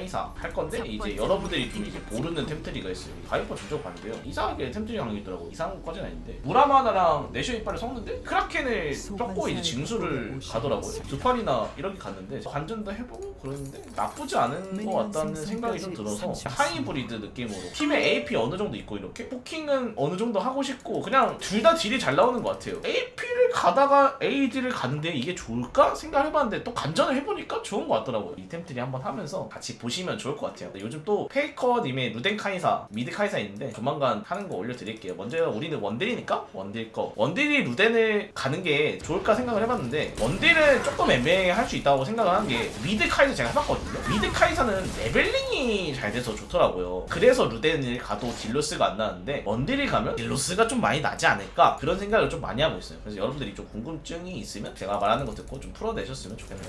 카이사 할 건데 이제 여러분들이 좀 이제 모르는 템트리가 있어요. 바이퍼 전적 봤는데요. 이상하게 템트리 하는 게 있더라고. 이상한 것까지는 아닌데 무라마나랑 내셔 이빨을 섞는데 크라켄을 섞고 이제 징수를 가더라고요. 두 판이나 이렇게 갔는데 관전도 해보고 그러는데 나쁘지 않은 것 같다는 생각이 좀 들어서 하이브리드 느낌으로 팀에 AP 어느 정도 있고 이렇게 포킹은 어느 정도 하고 싶고 그냥 둘 다 딜이 잘 나오는 것 같아요. AP를 가다가 AD를 가는데 이게 좋을까 생각해봤는데 또 관전을 해보니까 좋은 것 같더라고요. 이 템트리 한번 하면서 같이 보시면 좋을 것 같아요. 요즘 또 페이커님의 루덴 카이사, 미드 카이사 있는데 조만간 하는 거 올려드릴게요. 먼저 우리는 원딜이니까 원딜 거 원딜이 루덴을 가는 게 좋을까 생각을 해봤는데 원딜은 조금 애매할 수 있다고 생각을 한 게 미드 카이사 제가 해봤거든요. 미드 카이사는 레벨링이 잘 돼서 좋더라고요. 그래서 루덴을 가도 딜로스가 안 나는데 원딜이 가면 딜로스가 좀 많이 나지 않을까 그런 생각을 좀 많이 하고 있어요. 그래서 여러분들이 좀 궁금증이 있으면 제가 말하는 거 듣고 좀 풀어내셨으면 좋겠네요.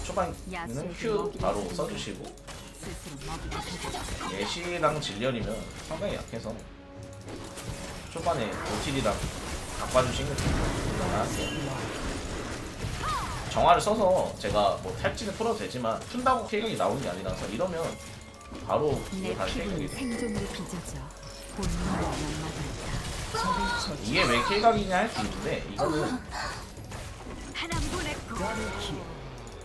초반에는 Q 바로 써주시고 예시랑 질련이면 상당히 약해서 초반에 노틸이랑 바꿔주신 게 좋아요. 정화를 써서 제가 뭐 탈진을 풀어도 되지만 푼다고 킬각이 나오는 게 아니라서 이러면 바로 내 다시 피를 킬각이 돼. 생존을 빚어줘. 본능을 연마한다. 이게 왜 킬각이냐 할 수 있는데 이거는 하나 보냈고.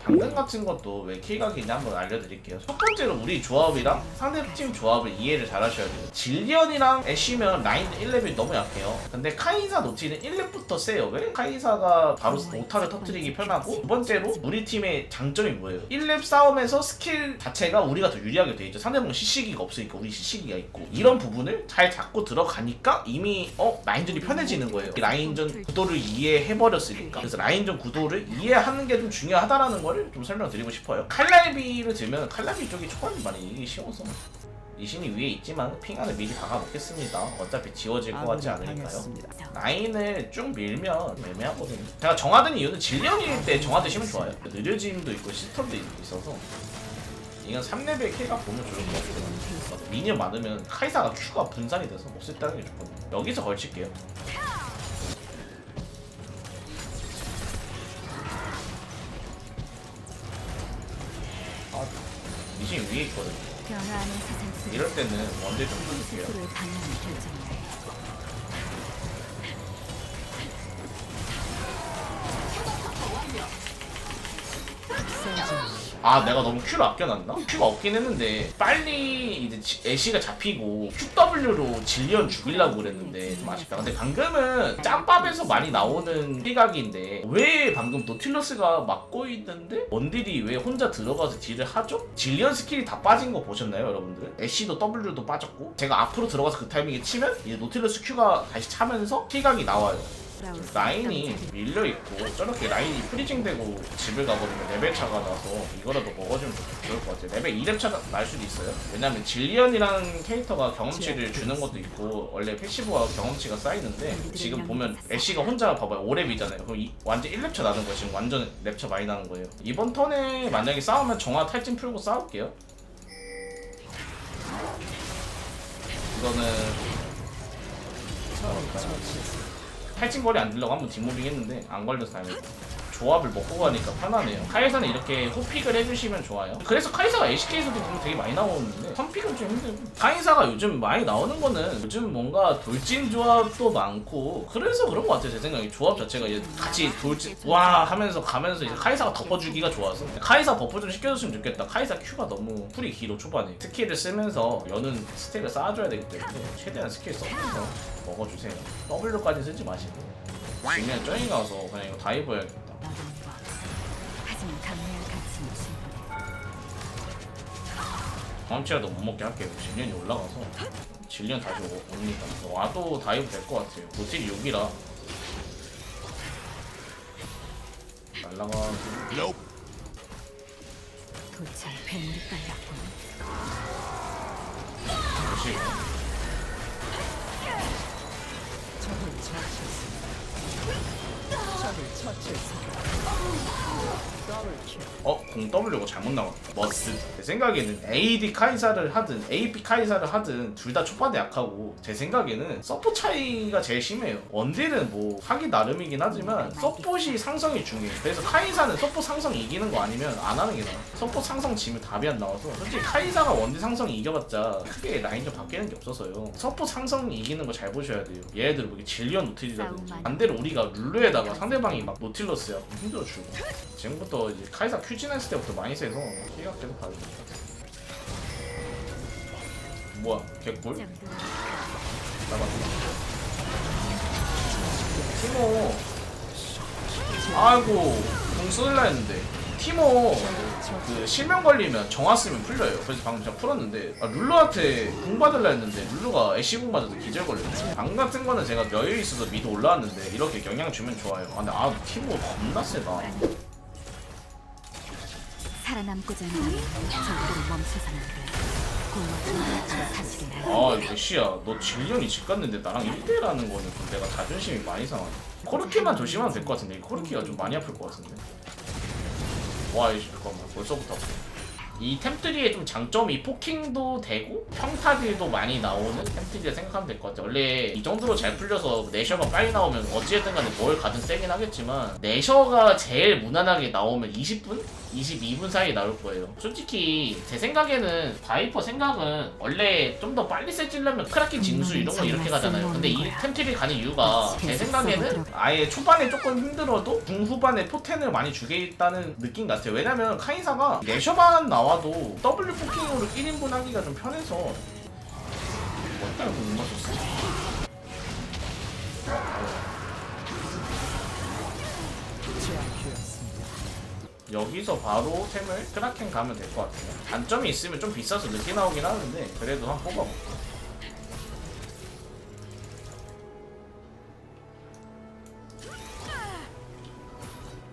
당근 같은 것도 왜 킬각이냐 한번 알려드릴게요. 첫 번째로 우리 조합이랑 상대팀 조합을 이해를 잘 하셔야 돼요. 질리언이랑 애쉬면 라인 1렙이 너무 약해요. 근데 카이사 노티는 1렙부터 세요. 왜? 카이사가 바로 오타를 터뜨리기 편하고 두 번째로 우리 팀의 장점이 뭐예요? 1렙 싸움에서 스킬 자체가 우리가 더 유리하게 돼 있죠. 상대방 CC기가 없으니까 우리 CC기가 있고 이런 부분을 잘 잡고 들어가니까 이미 라인전이 편해지는 거예요. 라인전 구도를 이해해버렸으니까. 그래서 라인전 구도를 이해하는 게 좀 중요하다라는 걸 좀 설명드리고 싶어요. 칼날비를 들면 칼날비 쪽이 초반이 많이 이기기 쉬워서 리신이 위에 있지만 핑하는 미리 박아놓겠습니다. 어차피 지워질 것 같지 않으니까요. 라인을 쭉 밀면 애매하거든요. 제가 정하던 이유는 질량일 때 정하드시면 좋아요. 느려짐도 있고 시스템도 있어서 이건 3레벨 킬각 보면 좋을 것 같아요. 미니언 많으면 카이사가 Q가 분산이 돼서 못 쓸다는 게 좋거든요. 여기서 걸칠게요. 미신 위에 있거든요. 변화하는 세상 속에 이럴 때는 원딜 좀 써줄게요. 스스로의 방향을 결정해. 아 내가 너무 Q를 아껴놨나? Q가 없긴 했는데 빨리 이제 애쉬가 잡히고 QW로 질리언 죽이려고 그랬는데 좀 아쉽다. 근데 방금은 짬밥에서 많이 나오는 킬각인데 왜 방금 노틸러스가 막고 있는데 원딜이 왜 혼자 들어가서 딜을 하죠? 질리언 스킬이 다 빠진 거 보셨나요 여러분들? 애쉬도 W도 빠졌고 제가 앞으로 들어가서 그 타이밍에 치면 이제 노틸러스 Q가 다시 차면서 킬각이 나와요. 라인이 밀려있고 저렇게 라인이 프리징되고 집을 가버리면 레벨 차가 나서 이거라도 먹어주면 좋을 것 같아요. 레벨 2렙 차가 날 수도 있어요. 왜냐면 질리언이라는 캐릭터가 경험치를 주는 것도 있고 원래 패시브와 경험치가 쌓이는데 지금 보면 애쉬가 혼자 봐봐요 5렙이잖아요. 그럼 완전 1렙 차 나는 거예요. 지금 완전 렙차 많이 나는 거예요. 이번 턴에 만약에 싸우면 정화 탈진 풀고 싸울게요. 이거는 탈진거리 안 들려고 한번 뒷무빙 했는데 안 걸려서 다행이다. 조합을 먹고 가니까 편하네요. 카이사는 이렇게 호픽을 해주시면 좋아요. 그래서 카이사가 ACK에서도 보면 되게 많이 나오는데 선픽은 좀 힘들고 카이사가 요즘 많이 나오는 거는 요즘 뭔가 돌진 조합도 많고 그래서 그런 것 같아요. 제 생각에 조합 자체가 이제 같이 돌진 와 하면서 가면서 이제 카이사가 덮어주기가 좋아서 카이사 버프 좀 시켜줬으면 좋겠다. 카이사 Q가 너무 풀이 길어 초반에 스킬을 쓰면서 여는 스택을 쌓아줘야 되기 때문에 최대한 스킬 써면서 먹어주세요. W까지 쓰지 마시고 그냥 쩌잉 가서 그냥 이거 다이브 해야겠다. 하지만 강렬 가치는 경험치라도 못 먹게 할게요. 질련이 올라가서 질련 다시 옵니다. 와도 다이브 될 것 같아요. 노틸이 6이라 날라가서 도처에 뱀이 깔렸군. 다시 공 W가 잘못 나왔다. 머스. 제 생각에는 AD 카이사를 하든 AP 카이사를 하든 둘 다 초반에 약하고, 제 생각에는 서포 차이가 제일 심해요. 원딜은 뭐 하기 나름이긴 하지만 서폿이 상성이 중요해. 그래서 카이사는 서폿 상성 이기는 거 아니면 안 하는 게 나아. 서폿 상성 지면 답이 안 나와서 솔직히 카이사가 원딜 상성 이겨봤자 크게 라인전 바뀌는 게 없어서요. 서폿 상성 이기는 거 잘 보셔야 돼요. 얘네들 뭐 질리언 노틸이라든지, 반대로 우리가 룰루에다가 상대방이 막 노틸러스야 힘들어 주고. 지금부터 이제 카이사 큐진했을 때부터 많이 세서 피가 계속 가야 됩니다. 뭐야 개꿀? 잡았다. 티모 아이고 공 쓸라 했는데 티모 그 실명 걸리면 정화 쓰면 풀려요. 그래서 방금 제가 풀었는데 룰루한테 공 받을라 했는데 룰루가 애쉬 공 맞아서 기절 걸렸네. 방 같은 거는 제가 여유 있어서 미드 올라왔는데 이렇게 영향 주면 좋아요. 근데 티모 겁나 세다. 살아남고자 하는 절대로 멈춰서는 안 돼. 고마워. 사실이야. 애쉬야 너 질련이 집 갔는데 나랑 1대1하는 거는 좀 내가 자존심이 많이 상하네. 코르키만 조심하면 될 것 같은데 코르키가 좀 많이 아플 것 같은데. 와 이씨 잠깐만 벌써부터 아프네. 이 템트리의 좀 장점이 포킹도 되고 평타들도 많이 나오는 템트리라 생각하면 될 것 같아요. 원래 이 정도로 잘 풀려서 내셔가 빨리 나오면 어찌됐든 간에 뭘 가든 세긴 하겠지만, 내셔가 제일 무난하게 나오면 20분? 22분 사이에 나올 거예요. 솔직히 제 생각에는 바이퍼 생각은 원래 좀 더 빨리 세지려면 크라켄 징수 이런 거 이렇게 가잖아요. 근데 이 템트리 가는 이유가 제 생각에는 아예 초반에 조금 힘들어도 중후반에 포텐을 많이 주겠다는 느낌 같아요. 왜냐면 카이사가 내셔만 나와도 W 포킹으로 1인분 하기가 좀 편해서. 뭐야 못 맞췄어. 여기서 바로 템을 크라켄 가면 될 것 같아요. 단점이 있으면 좀 비싸서 늦게 나오긴 하는데 그래도 한번 뽑아볼게요.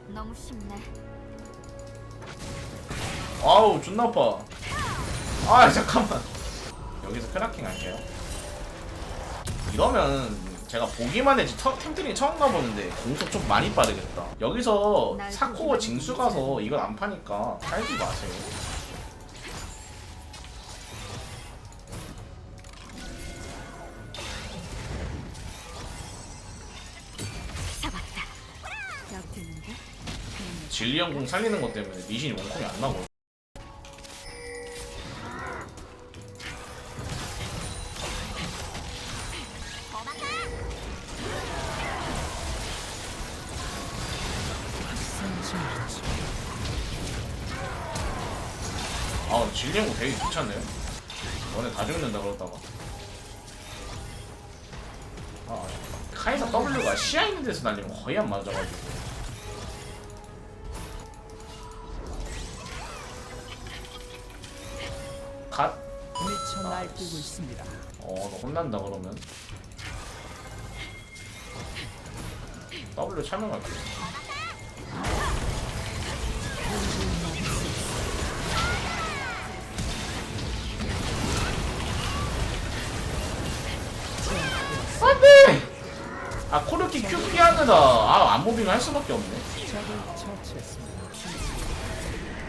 너무 쉽네. 아우 존나 아파. 잠깐만. 여기서 크라켄 할게요. 이러면 제가 보기만 했지 템트리 처음 가보는데 공속 좀 많이 빠르겠다. 여기서 사코어 징수 가서 이건 안 파니까 팔지 마세요. 잡았다. 여기 있는데? 진리형 공 살리는 것 때문에 리신이 원콤이 안 나고. 진리형 공 되게 귀찮네요. 너네 다 죽는다 그러다가. 카이사 W가 시야 있는 데서 날리면 거의 안 맞아가지고. 갓? 미쳐 날뛰고 있습니다. 너 혼난다 그러면 W 참여할게. 안돼! 코르키 Q 피하느라 안 무빙을 할 수밖에 없네. 적을 처치했습니다.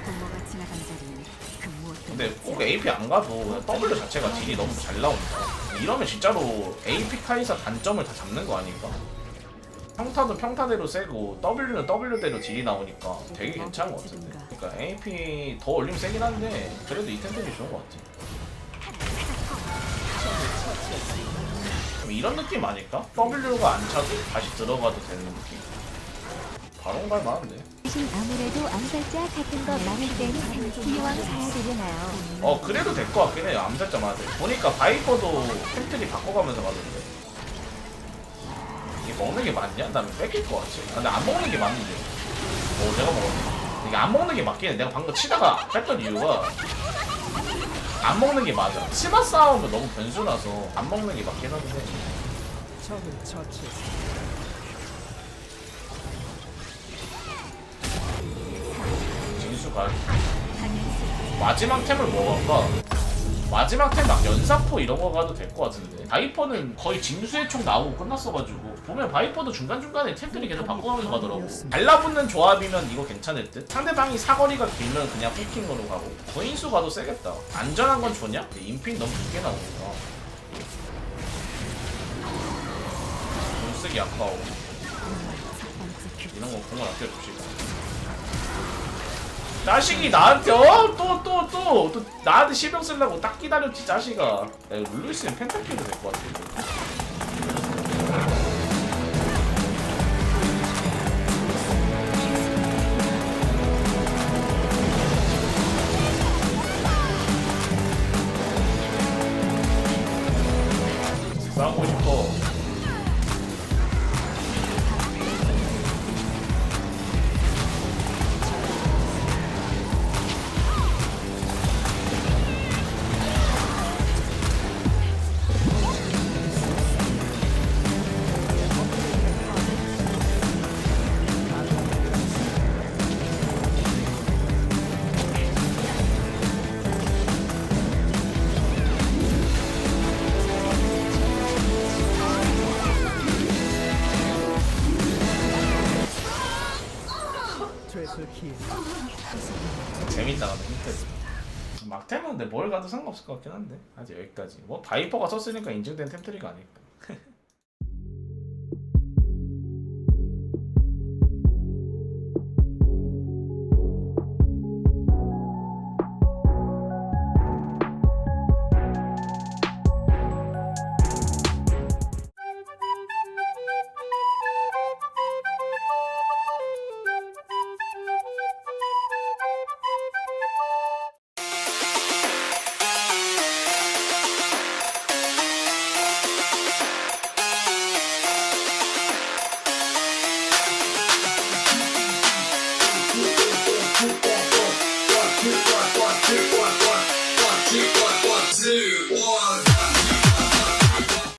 고모가 지나간 자리는 그 무엇도 근데 꼭 AP 안 가도 그냥 W 자체가 딜이 너무 잘 나온다. 이러면 진짜로 AP 카이사 단점을 다 잡는 거 아닌가? 평타도 평타대로 세고 W는 W대로 딜이 나오니까 되게 괜찮은 것 같은데. 그러니까 AP 더 올리면 세긴 한데 그래도 이 템템이 좋은 것 같아. 이런 느낌 아닐까? W가 안 차도 다시 들어가도 되는 느낌? 바로 갈 만한데. 아무래도 암살자 같은 거 많을 때는 기왕 사야 되려나요? 그래도 될 것 같긴 해요. 암살자 많은데 보니까 바이퍼도 템트리 바꿔가면서 가던데. 이게 먹는 게 맞냐? 나는 뺏길 것 같지. 근데 안 먹는 게 맞는데. 내가 먹었네. 이게 안 먹는 게 맞긴 해. 내가 방금 치다가 뺐던 이유가 안 먹는 게 맞아. 치마 싸움은 너무 변수라서 안 먹는 게 맞긴 한데. 적을 처치했습니다. 진수가 마지막 템을 뭐 할까? 마지막 템 막 연사포 이런 거 가도 될 것 같은데 바이퍼는 거의 징수의 총 나오고 끝났어가지고 보면 바이퍼도 중간중간에 템들이 계속 바꿔가면서 가더라고. 달라붙는 조합이면 이거 괜찮을 듯? 상대방이 사거리가 길면 그냥 피킹으로 가고 거인수 가도 세겠다. 안전한 건 좋냐? 인핑 너무 늦게 나오니까 돈 쓰기 아까워. 이런 거 공을 아껴줍시다. 자식이 나한테 또 나한테 실명 쓰려고 딱 기다렸지 자식아. 야 이거 룰루 있으면 펜타킬도 될 것 같아 이거. 싸우고 싶어. 트리플 킬. 재밌다 근데 힘들지. 막템은 근데 뭘 가도 상관없을 것 같긴 한데 아직 여기까지. 뭐 바이퍼가 썼으니까 인증된 템트리가 아닐까.